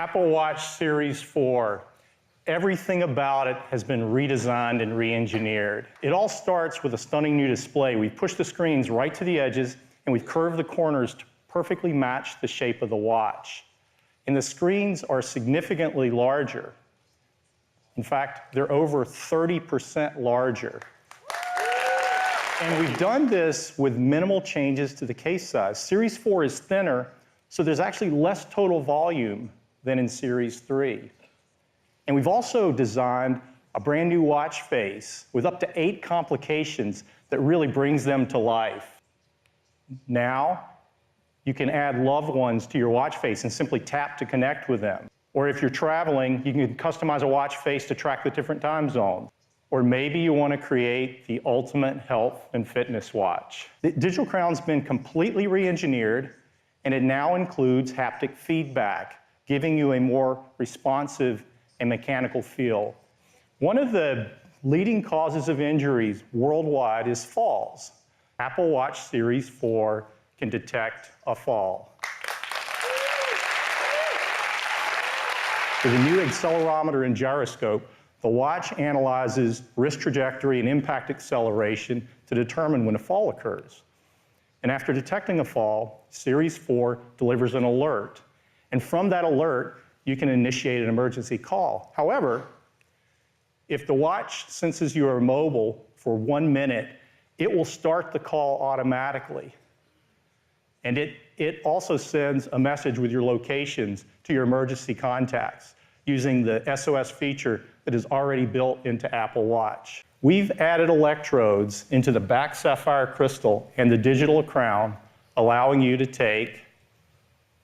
Apple Watch Series 4. Everything about it has been redesigned and re-engineered. It all starts with a stunning new display. We've pushed the screens right to the edges, and we've curved the corners to perfectly match the shape of the watch. And the screens are significantly larger. In fact, they're over 30% larger. And we've done this with minimal changes to the case size. Series 4 is thinner, so there's actually less total volume than in Series 3. And we've also designed a brand new watch face with up to 8 complications that really brings them to life. Now, you can add loved ones to your watch face and simply tap to connect with them. Or if you're traveling, you can customize a watch face to track the different time zones. Or maybe you want to create the ultimate health and fitness watch. The Digital Crown's been completely re-engineered, and it now includes haptic feedback, giving you a more responsive and mechanical feel. One of the leading causes of injuries worldwide is falls. Apple Watch Series 4 can detect a fall. With a new accelerometer and gyroscope, the watch analyzes wrist trajectory and impact acceleration to determine when a fall occurs. And after detecting a fall, Series 4 delivers an alert. And from that alert, you can initiate an emergency call. However, if the watch senses you are mobile for 1 minute, it will start the call automatically. And it also sends a message with your locations to your emergency contacts using the SOS feature that is already built into Apple Watch. We've added electrodes into the back sapphire crystal and the digital crown, allowing you to take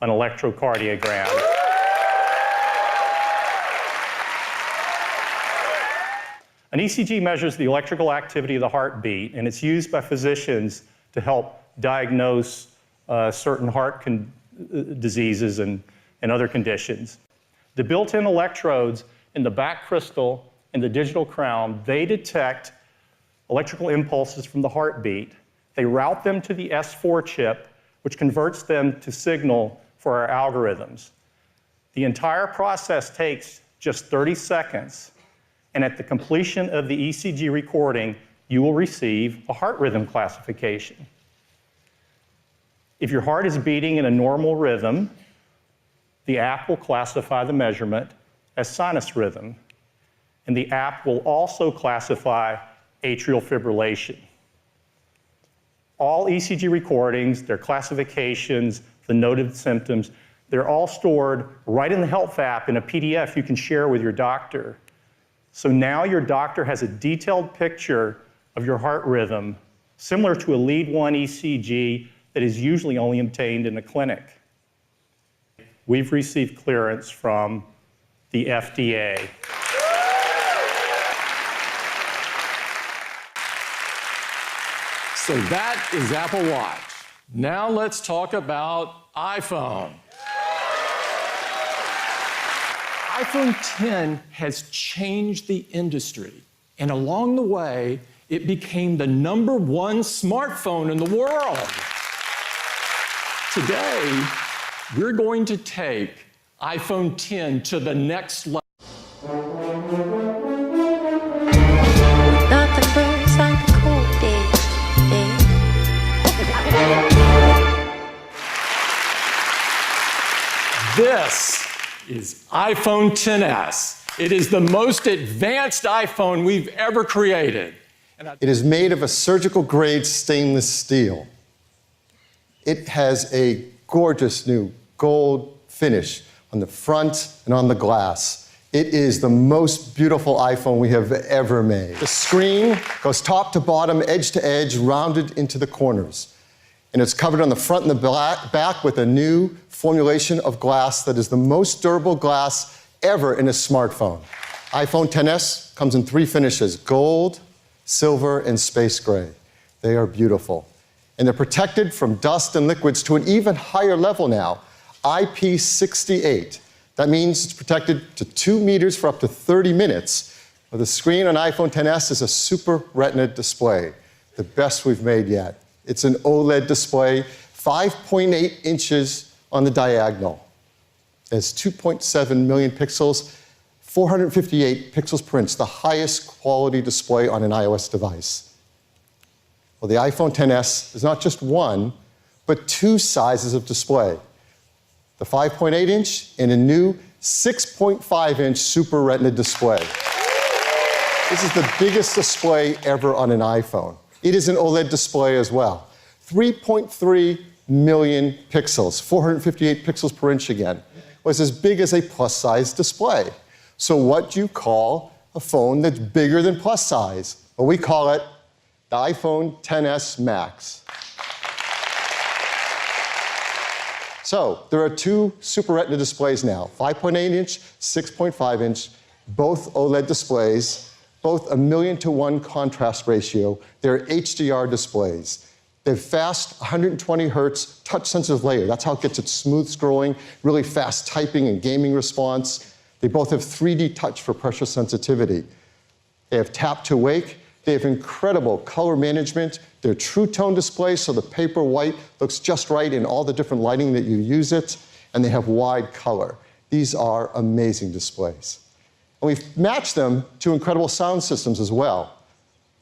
an electrocardiogram. An ECG measures the electrical activity of the heartbeat, and it's used by physicians to help diagnose certain heart diseases and other conditions. The built-in electrodes in the back crystal and the digital crown, they detect electrical impulses from the heartbeat. They route them to the S4 chip, which converts them to signal for our algorithms. The entire process takes just 30 seconds, and at the completion of the ECG recording, you will receive a heart rhythm classification. If your heart is beating in a normal rhythm, the app will classify the measurement as sinus rhythm, and the app will also classify atrial fibrillation. All ECG recordings, their classifications, the noted symptoms, they're all stored right in the Health app in a PDF you can share with your doctor. So now your doctor has a detailed picture of your heart rhythm, similar to a lead 1 ECG that is usually only obtained in a clinic. We've received clearance from the FDA. So that is Apple Watch. Now let's talk about iPhone. iPhone 10 has changed the industry, and along the way, it became the #1 smartphone in the world. Today, we're going to take iPhone 10 to the next level. Nothing burns like a cold day. This is iPhone XS. It is the most advanced iPhone we've ever created. It is made of a surgical-grade stainless steel. It has a gorgeous new gold finish on the front and on the glass. It is the most beautiful iPhone we have ever made. The screen goes top to bottom, edge to edge, rounded into the corners. And it's covered on the front and the back with a new formulation of glass that is the most durable glass ever in a smartphone. iPhone XS comes in 3 finishes: gold, silver, and space gray. They are beautiful. And they're protected from dust and liquids to an even higher level now, IP68. That means it's protected to 2 meters for up to 30 minutes. Well, the screen on iPhone XS is a Super Retina display, the best we've made yet. It's an OLED display, 5.8 inches on the diagonal. It has 2.7 million pixels, 458 pixels per inch, the highest quality display on an iOS device. Well, the iPhone XS is not just one, but two sizes of display. The 5.8-inch and a new 6.5-inch Super Retina display. This is the biggest display ever on an iPhone. It is an OLED display as well. 3.3 million pixels, 458 pixels per inch again, was as big as a plus-size display. So what do you call a phone that's bigger than plus size? Well, we call it the iPhone XS Max. So there are two Super Retina displays now, 5.8-inch, 6.5-inch, both OLED displays, both a 1,000,000 to 1 contrast ratio. They're HDR displays. They have fast 120 hertz touch-sensitive layer. That's how it gets its smooth scrolling, really fast typing and gaming response. They both have 3D touch for pressure sensitivity. They have tap to wake. They have incredible color management. They're true tone displays, so the paper white looks just right in all the different lighting that you use it. And they have wide color. These are amazing displays. And we've matched them to incredible sound systems as well.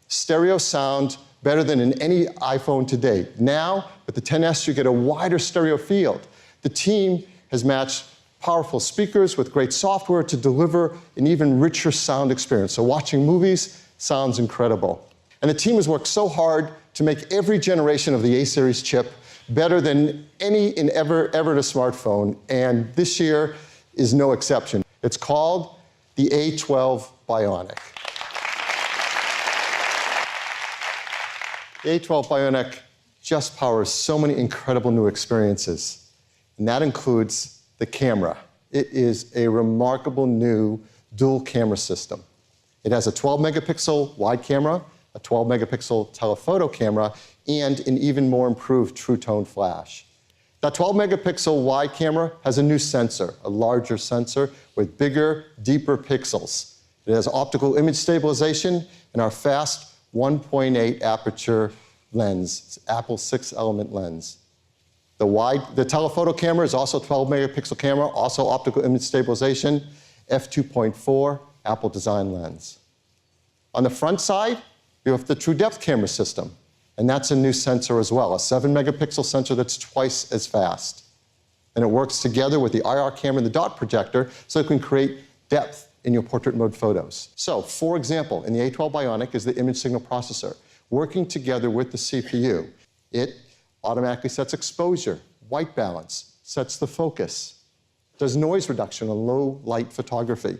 Stereo sound, better than in any iPhone to date. Now, with the XS, you get a wider stereo field. The team has matched powerful speakers with great software to deliver an even richer sound experience. So watching movies sounds incredible. And the team has worked so hard to make every generation of the A-series chip better than any in ever in a smartphone, and this year is no exception. It's called the A12 Bionic. The A12 Bionic just powers so many incredible new experiences, and that includes the camera. It is a remarkable new dual camera system. It has a 12-megapixel wide camera, a 12-megapixel telephoto camera, and an even more improved True Tone flash. That 12-megapixel wide camera has a new sensor, a larger sensor with bigger, deeper pixels. It has optical image stabilization and our fast 1.8 aperture lens. It's Apple's 6-element lens. The telephoto camera is also a 12-megapixel camera, also optical image stabilization, f2.4 Apple design lens. On the front side, you have the True Depth camera system, and that's a new sensor as well, a 7-megapixel sensor that's twice as fast. And it works together with the IR camera and the dot projector so it can create depth in your portrait mode photos. So, for example, in the A12 Bionic is the image signal processor. Working together with the CPU, it automatically sets exposure, white balance, sets the focus, does noise reduction on low light photography.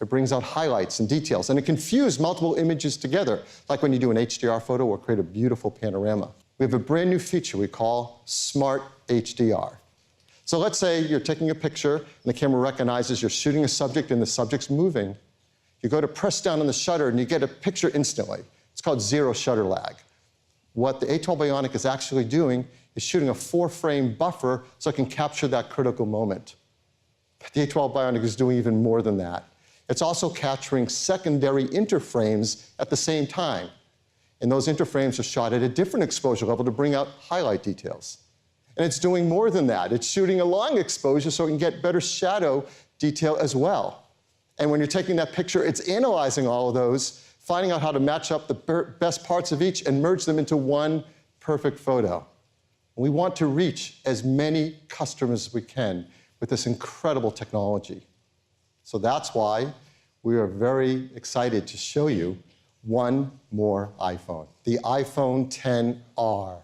It brings out highlights and details, and it can fuse multiple images together, like when you do an HDR photo or create a beautiful panorama. We have a brand new feature we call Smart HDR. So let's say you're taking a picture, and the camera recognizes you're shooting a subject and the subject's moving. You go to press down on the shutter, and you get a picture instantly. It's called zero shutter lag. What the A12 Bionic is actually doing is shooting a 4-frame buffer so it can capture that critical moment. But the A12 Bionic is doing even more than that. It's also capturing secondary interframes at the same time. And those interframes are shot at a different exposure level to bring out highlight details. And it's doing more than that. It's shooting a long exposure so it can get better shadow detail as well. And when you're taking that picture, it's analyzing all of those, finding out how to match up the best parts of each and merge them into one perfect photo. We want to reach as many customers as we can with this incredible technology. So that's why we are very excited to show you one more iPhone, the iPhone XR.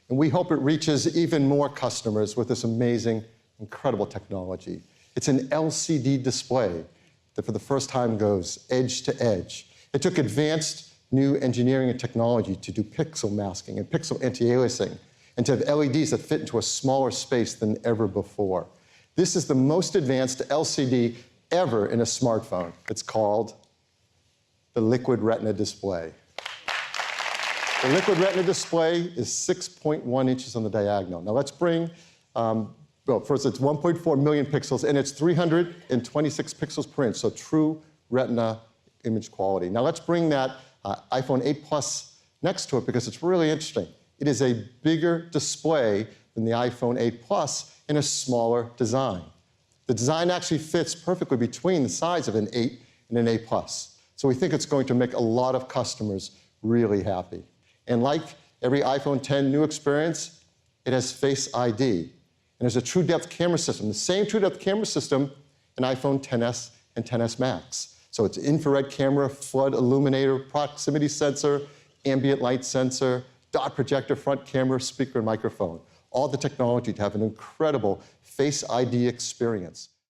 And we hope it reaches even more customers with this amazing, incredible technology. It's an LCD display that for the first time goes edge to edge. It took advanced new engineering and technology to do pixel masking and pixel anti-aliasing, and to have LEDs that fit into a smaller space than ever before. This is the most advanced LCD ever in a smartphone. It's called the Liquid Retina display. The Liquid Retina display is 6.1 inches on the diagonal. Now let's bring, well, first it's 1.4 million pixels, and it's 326 pixels per inch, so true Retina image quality. Now let's bring that iPhone 8 Plus next to it because it's really interesting. It is a bigger display than the iPhone 8 Plus in a smaller design. The design actually fits perfectly between the size of an 8 and an A+. So we think it's going to make a lot of customers really happy. And like every iPhone X new experience, it has Face ID. And there's a true depth camera system, the same true depth camera system in iPhone XS and XS Max. So it's infrared camera, flood illuminator, proximity sensor, ambient light sensor, dot projector, front camera, speaker, and microphone. All the technology to have an incredible Face ID experience.